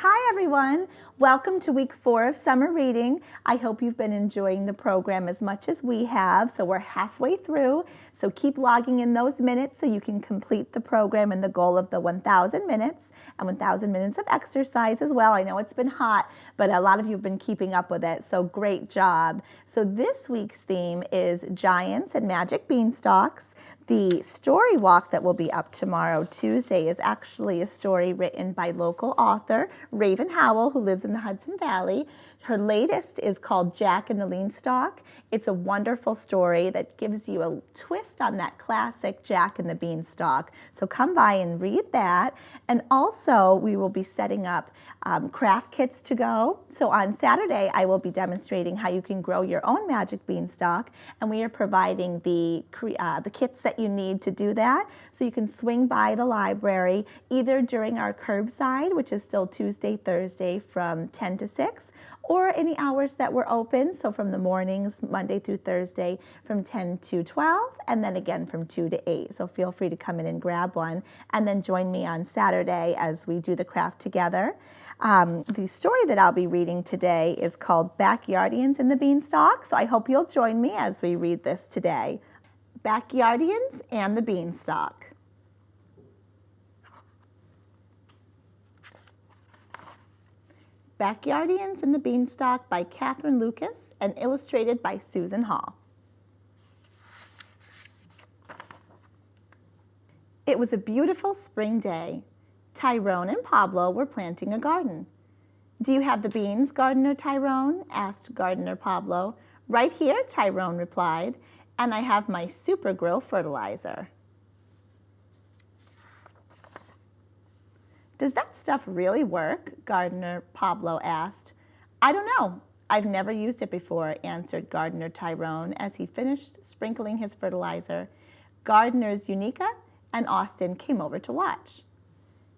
Hi everyone, welcome to week 4 of summer reading. I hope you've been enjoying the program as much as we have. So we're halfway through, so keep logging in those minutes so you can complete the program and the goal of the 1,000 minutes and 1,000 minutes of exercise as well. I know it's been hot, but a lot of you have been keeping up with it, so great job. So this week's theme is giants and magic beanstalks. The story walk that will be up tomorrow, Tuesday, is actually a story written by local author Raven Howell, who lives in the Hudson Valley. Her latest is called Jack and the Beanstalk. It's a wonderful story that gives you a twist on that classic Jack and the Beanstalk. So come by and read that. And also, we will be setting up craft kits to go. So on Saturday, I will be demonstrating how you can grow your own magic beanstalk, and we are providing the kits that you need to do that. So you can swing by the library either during our curbside, which is still Tuesday, Thursday from 10 to 6, or any hours that we're open, so from the mornings, Monday through Thursday, from 10 to 12, and then again from 2 to 8. So feel free to come in and grab one, and then join me on Saturday as we do the craft together. The story that I'll be reading today is called Backyardians and the Beanstalk, so I hope you'll join me as we read this today. Backyardians and the Beanstalk. Backyardians and the Beanstalk by Catherine Lucas and illustrated by Susan Hall. It was a beautiful spring day. Tyrone and Pablo were planting a garden. "Do you have the beans, Gardener Tyrone?" asked Gardener Pablo. "Right here," Tyrone replied, "and I have my super grow fertilizer." "Does that stuff really work?" Gardener Pablo asked. "I don't know. I've never used it before," answered Gardener Tyrone as he finished sprinkling his fertilizer. Gardeners Unica and Austin came over to watch.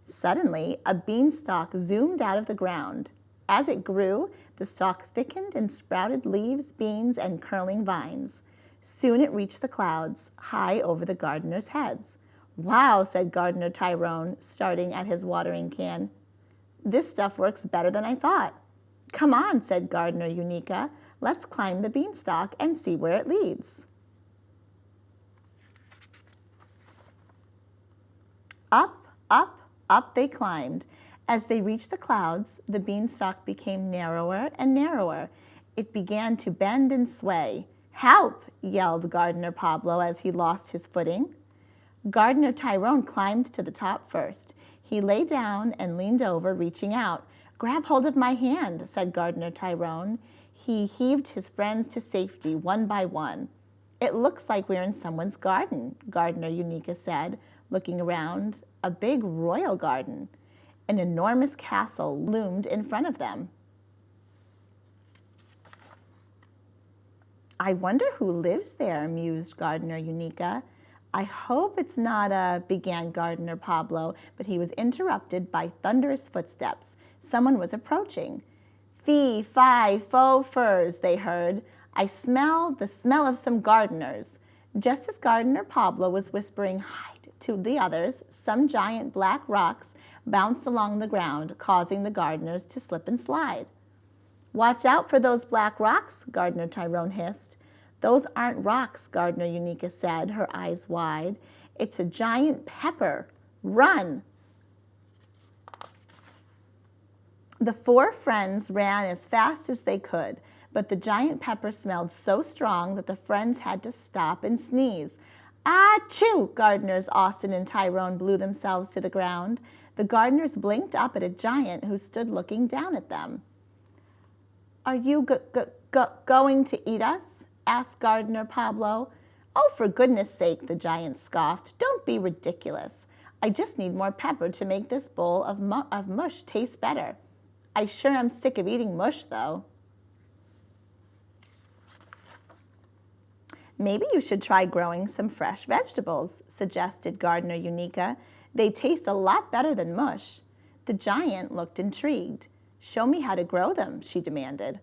Suddenly, a beanstalk zoomed out of the ground. As it grew, the stalk thickened and sprouted leaves, beans, and curling vines. Soon it reached the clouds, high over the gardeners' heads. "Wow," said Gardener Tyrone, starting at his watering can. "This stuff works better than I thought." "Come on," said Gardener Unica. "Let's climb the beanstalk and see where it leads." Up, up, up they climbed. As they reached the clouds, the beanstalk became narrower and narrower. It began to bend and sway. "Help!" yelled Gardener Pablo as he lost his footing. Gardener Tyrone climbed to the top first. He lay down and leaned over, reaching out. "Grab hold of my hand," said Gardener Tyrone. He heaved his friends to safety one by one. "It looks like we're in someone's garden," Gardener Unica said, looking around. A big royal garden. An enormous castle loomed in front of them. "I wonder who lives there," mused Gardener Unica. "I hope it's not began Gardener Pablo, but he was interrupted by thunderous footsteps. Someone was approaching. "Fee, fi, fo, furs," they heard. "I smell the smell of some gardeners." Just as Gardener Pablo was whispering "Hide" to the others, some giant black rocks bounced along the ground, causing the gardeners to slip and slide. "Watch out for those black rocks," Gardener Tyrone hissed. "Those aren't rocks," Gardener Unica said, her eyes wide. "It's a giant pepper. Run!" The 4 friends ran as fast as they could, but the giant pepper smelled so strong that the friends had to stop and sneeze. "Achoo!" Gardeners Austin and Tyrone blew themselves to the ground. The gardeners blinked up at a giant who stood looking down at them. "Are you going to eat us?" asked Gardener Pablo. "Oh, for goodness sake," the giant scoffed. "Don't be ridiculous. I just need more pepper to make this bowl of mush taste better. I sure am sick of eating mush, though." "Maybe you should try growing some fresh vegetables," suggested Gardener Unica. "They taste a lot better than mush." The giant looked intrigued. "Show me how to grow them," she demanded.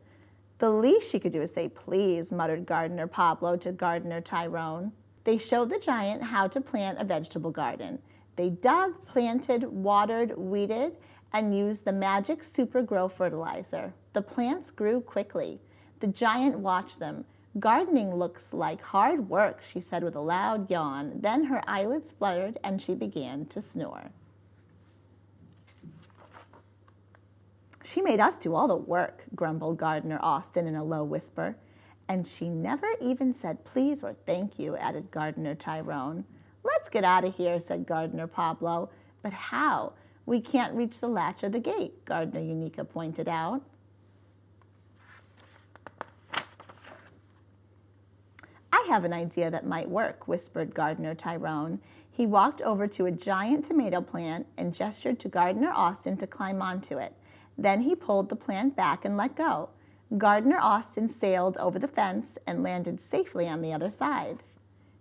"The least she could do is say please," muttered Gardener Pablo to Gardener Tyrone. They showed the giant how to plant a vegetable garden. They dug, planted, watered, weeded, and used the magic super grow fertilizer. The plants grew quickly. The giant watched them. "Gardening looks like hard work," she said with a loud yawn. Then her eyelids fluttered and she began to snore. "She made us do all the work," grumbled Gardener Austin in a low whisper. "And she never even said please or thank you," added Gardener Tyrone. "Let's get out of here," said Gardener Pablo. "But how? We can't reach the latch of the gate," Gardener Unica pointed out. "I have an idea that might work," whispered Gardener Tyrone. He walked over to a giant tomato plant and gestured to Gardener Austin to climb onto it. Then he pulled the plant back and let go. Gardener Austin sailed over the fence and landed safely on the other side.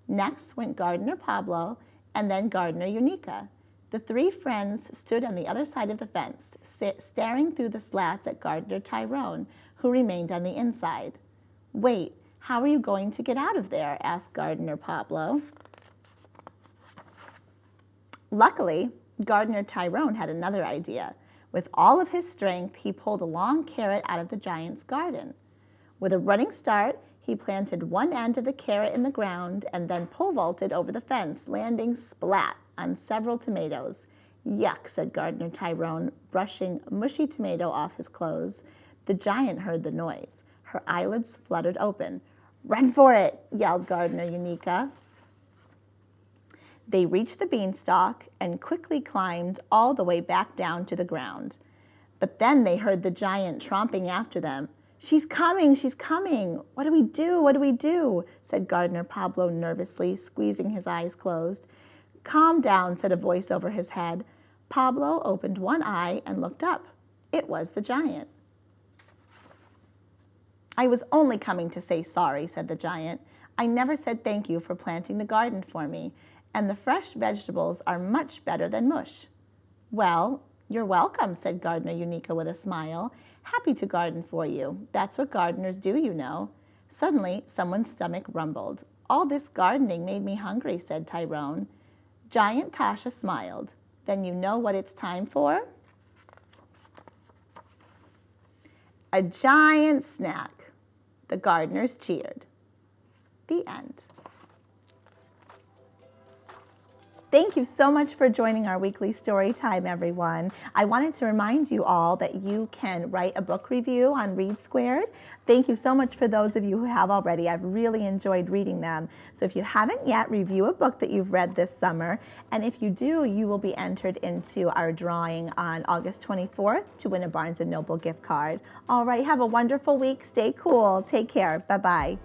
Next went Gardener Pablo and then Gardener Unica. The three friends stood on the other side of the fence, staring through the slats at Gardener Tyrone, who remained on the inside. "Wait, how are you going to get out of there?" asked Gardener Pablo. Luckily, Gardener Tyrone had another idea. With all of his strength, he pulled a long carrot out of the giant's garden. With a running start, he planted one end of the carrot in the ground and then pole vaulted over the fence, landing splat on several tomatoes. "Yuck," said Gardener Tyrone, brushing a mushy tomato off his clothes. The giant heard the noise. Her eyelids fluttered open. "Run for it," yelled Gardener Unica. They reached the beanstalk and quickly climbed all the way back down to the ground. But then they heard the giant tromping after them. "She's coming, she's coming. What do we do? What do we do?" said Gardener Pablo nervously, squeezing his eyes closed. "Calm down," said a voice over his head. Pablo opened one eye and looked up. It was the giant. "I was only coming to say sorry," said the giant. "I never said thank you for planting the garden for me, and the fresh vegetables are much better than mush." "Well, you're welcome," said Gardener Unica with a smile. "Happy to garden for you. That's what gardeners do, you know." Suddenly, someone's stomach rumbled. "All this gardening made me hungry," said Tyrone. Giant Tasha smiled. "Then you know what it's time for?" A giant snack. The gardeners cheered. The end. Thank you so much for joining our weekly story time, everyone. I wanted to remind you all that you can write a book review on Read Squared. Thank you so much for those of you who have already. I've really enjoyed reading them. So if you haven't yet, review a book that you've read this summer. And if you do, you will be entered into our drawing on August 24th to win a Barnes & Noble gift card. All right, have a wonderful week. Stay cool. Take care. Bye-bye.